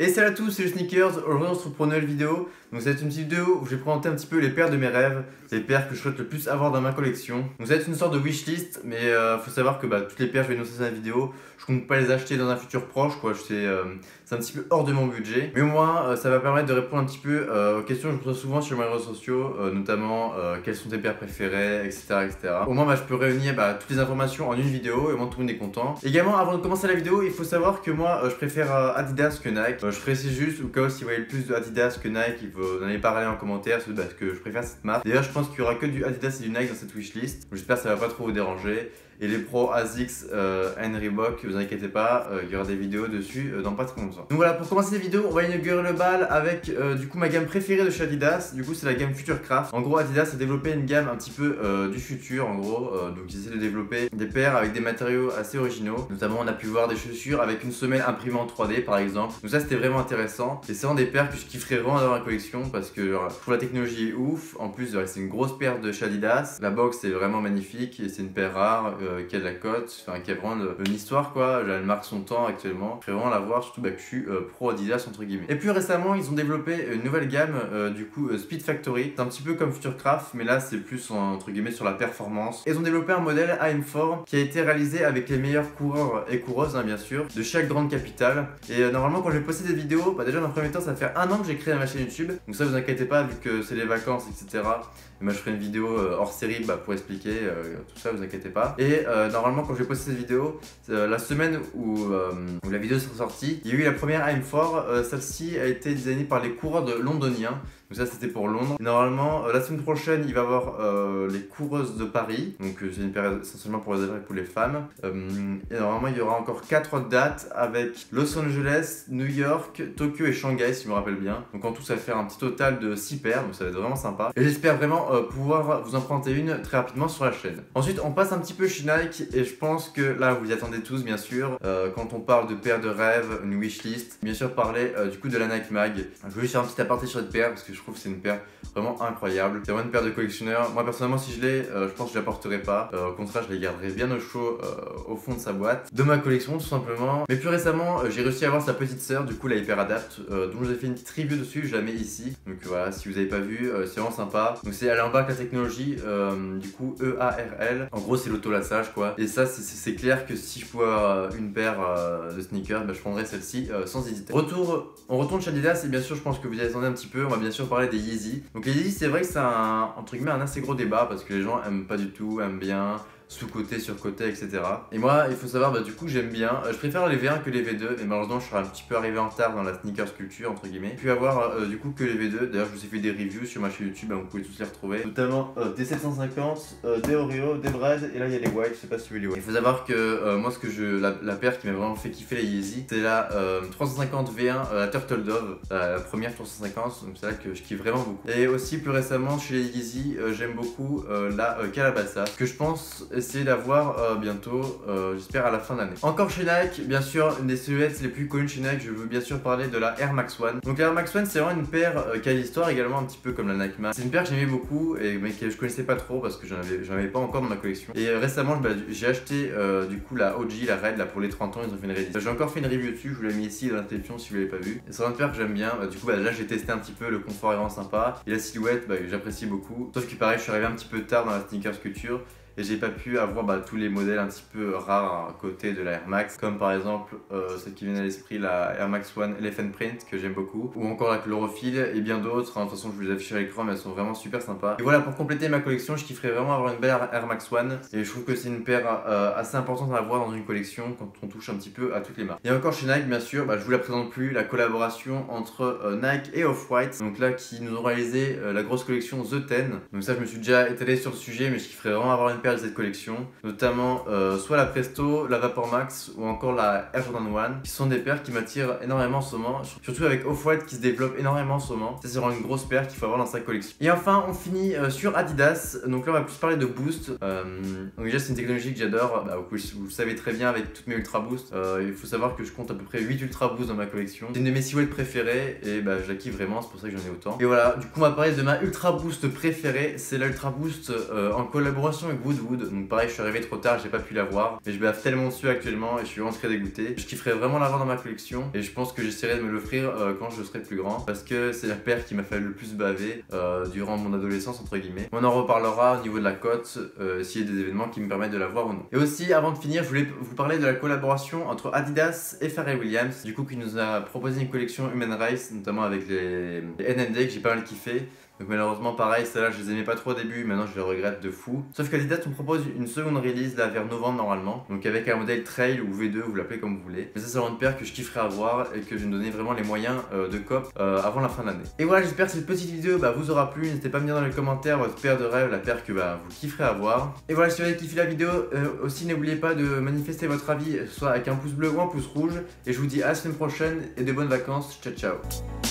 Et salut à tous, c'est le Sneakers. Aujourd'hui on se retrouve pour une nouvelle vidéo. Donc ça va être une petite vidéo où je vais présenter un petit peu les paires de mes rêves, les paires que je souhaite le plus avoir dans ma collection. Donc ça va être une sorte de wishlist, mais faut savoir que toutes les paires je vais énoncer dans la vidéo, je compte pas les acheter dans un futur proche quoi. C'est un petit peu hors de mon budget. Mais au moins ça va permettre de répondre un petit peu aux questions que je reçois souvent sur mes réseaux sociaux, notamment quelles sont tes paires préférées, etc. Au moins je peux réunir toutes les informations en une vidéo et au moins tout le monde est content. Également avant de commencer la vidéo, il faut savoir que moi je préfère Adidas que Nike. Je précise juste au cas où si vous voyez le plus de Adidas que Nike, il faut en aller parler en commentaire parce que je préfère cette marque. D'ailleurs je pense qu'il y aura que du Adidas et du Nike dans cette wishlist. J'espère que ça va pas trop vous déranger. Et les pros ASICS and Reebok, vous inquiétez pas, il y aura des vidéos dessus dans pas très longtemps. Donc voilà, pour commencer la vidéo, on va inaugurer le bal avec du coup ma gamme préférée de chez Adidas. Du coup c'est la gamme Futurecraft. En gros Adidas a développé une gamme un petit peu du futur en gros. Donc ils essaient de développer des paires avec des matériaux assez originaux. Notamment on a pu voir des chaussures avec une semelle imprimée en 3D par exemple. Donc ça c'était vraiment intéressant. Et c'est vraiment des paires que je kifferais vraiment dans ma collection parce que genre, je trouve la technologie est ouf. En plus c'est une grosse paire de chez Adidas. La box est vraiment magnifique et c'est une paire rare. Qui a de la cote, qui a vraiment une histoire quoi, elle marque son temps actuellement. Je vais vraiment la voir, surtout que je suis pro Adidas entre guillemets. Et plus récemment, ils ont développé une nouvelle gamme, du coup Speed Factory. C'est un petit peu comme Futurecraft, mais là c'est plus entre guillemets sur la performance. Ils ont développé un modèle AM4 qui a été réalisé avec les meilleurs coureurs et coureuses, bien sûr, de chaque grande capitale. Et normalement, quand je vais poster des vidéos, déjà dans un premier temps, ça fait un an que j'ai créé ma chaîne YouTube. Donc ça, vous inquiétez pas, vu que c'est les vacances, etc. Et moi, je ferai une vidéo hors série pour expliquer tout ça, vous inquiétez pas. Et normalement, quand je vais poster cette vidéo, la semaine où la vidéo sera sortie, il y a eu la première AM4. Celle-ci a été designée par les coureurs de londoniens. Donc ça c'était pour Londres. Et normalement la semaine prochaine il va y avoir les coureuses de Paris. Donc c'est une période essentiellement pour les hommes et pour les femmes. Et normalement il y aura encore 4 dates avec Los Angeles, New York, Tokyo et Shanghai si je me rappelle bien. Donc en tout ça va faire un petit total de 6 paires. Donc ça va être vraiment sympa. Et j'espère vraiment pouvoir vous en prêter une très rapidement sur la chaîne. Ensuite on passe un petit peu chez Nike. Et je pense que là vous y attendez tous bien sûr. Quand on parle de paires de rêve, une wishlist. Bien sûr parler du coup de la Nike Mag. Je vais juste faire un petit aparté sur cette paire parce que je trouve que c'est une paire vraiment incroyable. C'est vraiment une paire de collectionneur. Moi personnellement si je l'ai, je pense que je la porterai pas. Au contraire je les garderai bien au chaud au fond de sa boîte. De ma collection tout simplement. Mais plus récemment j'ai réussi à avoir sa petite sœur du coup la Hyper Adapt dont j'ai fait une petite review dessus, je la mets ici. Donc voilà si vous avez pas vu c'est vraiment sympa. Donc c'est elle embarque la technologie du coup EARL. En gros c'est l'autolassage quoi. Et ça c'est clair que si je pouvais avoir une paire de sneakers, je prendrais celle-ci sans hésiter. On retourne chez Adidas et bien sûr je pense que vous y attendez un petit peu. On va bien sûr parler des Yeezy. Donc les Yeezy c'est vrai que c'est entre guillemets un assez gros débat parce que les gens aiment pas du tout, aiment bien, sous-côté, sur-côté, etc. Et moi, il faut savoir, du coup, j'aime bien. Je préfère les V1 que les V2, mais malheureusement, je serais un petit peu arrivé en retard dans la sneakers culture, entre guillemets. Puis avoir, du coup, que les V2. D'ailleurs, je vous ai fait des reviews sur ma chaîne YouTube, vous pouvez tous les retrouver. Notamment des 750, des Oreo, des Bread, et là, il y a les White, je sais pas si vous voulez les White. Il faut savoir que moi, la paire qui m'a vraiment fait kiffer les Yeezy, c'est la 350 V1, la Turtle Dove, la première 350, donc c'est là que je kiffe vraiment beaucoup. Et aussi, plus récemment, chez les Yeezy, j'aime beaucoup la Calabasa, que je pense essayer d'avoir bientôt, j'espère à la fin d'année. Encore chez Nike, bien sûr, une des silhouettes les plus connues chez Nike, je veux bien sûr parler de la Air Max One. Donc la Air Max One c'est vraiment une paire qui a l'histoire également un petit peu comme la Nike Max. C'est une paire que j'aimais beaucoup mais que je connaissais pas trop parce que j'en avais pas encore dans ma collection. Et récemment j'ai acheté du coup la OG, la Red là pour les 30 ans, ils ont fait une réédition. J'ai encore fait une review dessus, je vous l'ai mis ici dans la description si vous l'avez pas vu. Et c'est vraiment une paire que j'aime bien, du coup là j'ai testé un petit peu, le confort est vraiment sympa. Et la silhouette j'apprécie beaucoup. Sauf que pareil je suis arrivé un petit peu tard dans la sneakers culture. Et j'ai pas pu avoir tous les modèles un petit peu rares à côté de la Air Max, comme par exemple celle qui vient à l'esprit, la Air Max One Elephant Print que j'aime beaucoup, ou encore la chlorophylle et bien d'autres. De toute façon je vous les affiche à l'écran mais elles sont vraiment super sympas. Et voilà, pour compléter ma collection je kifferais vraiment avoir une belle Air Max One et je trouve que c'est une paire assez importante à avoir dans une collection quand on touche un petit peu à toutes les marques. Et encore chez Nike bien sûr, je vous la présente plus, la collaboration entre Nike et Off-White, donc là qui nous ont réalisé la grosse collection The 10. Donc ça je me suis déjà étalé sur le sujet mais je kifferais vraiment avoir une paire de cette collection, notamment soit la Presto, la Vapor Max ou encore la Air Jordan 1 qui sont des paires qui m'attirent énormément en ce moment, surtout avec Off-White qui se développe énormément en ce moment. Ça c'est vraiment une grosse paire qu'il faut avoir dans sa collection. Et enfin on finit sur Adidas, donc là on va plus parler de Boost. Donc déjà c'est une technologie que j'adore, vous le savez très bien avec toutes mes Ultra Boost. Il faut savoir que je compte à peu près 8 Ultra Boost dans ma collection. C'est une de mes silhouettes préférées et je la kiffe vraiment, c'est pour ça que j'en ai autant. Et voilà, du coup on va parler de ma Ultra Boost préférée, c'est la Ultra Boost en collaboration avec Woodwood. Donc pareil, je suis arrivé trop tard, j'ai pas pu l'avoir. Mais je baffe tellement dessus actuellement et je suis vraiment très dégoûté. Je kifferais vraiment l'avoir dans ma collection et je pense que j'essaierai de me l'offrir quand je serai plus grand. Parce que c'est la paire qui m'a fait le plus baver durant mon adolescence entre guillemets. On en reparlera au niveau de la cote s'il y a des événements qui me permettent de l'avoir ou non. Et aussi avant de finir, je voulais vous parler de la collaboration entre Adidas et Pharrell Williams. Du coup qui nous a proposé une collection Human Race, notamment avec les NMD que j'ai pas mal kiffé. Donc malheureusement pareil, celles-là je les aimais pas trop au début, maintenant je les regrette de fou. Sauf qu'Adidas nous propose une seconde release là vers novembre normalement. Donc avec un modèle Trail ou V2, vous l'appelez comme vous voulez. Mais ça c'est vraiment une paire que je kifferais avoir et que je vais me donner vraiment les moyens de cop avant la fin de l'année. Et voilà, j'espère que cette petite vidéo vous aura plu. N'hésitez pas à me dire dans les commentaires votre paire de rêve, la paire que vous kifferez avoir. Et voilà, si vous avez kiffé la vidéo, aussi n'oubliez pas de manifester votre avis, soit avec un pouce bleu ou un pouce rouge. Et je vous dis à la semaine prochaine et de bonnes vacances. Ciao ciao.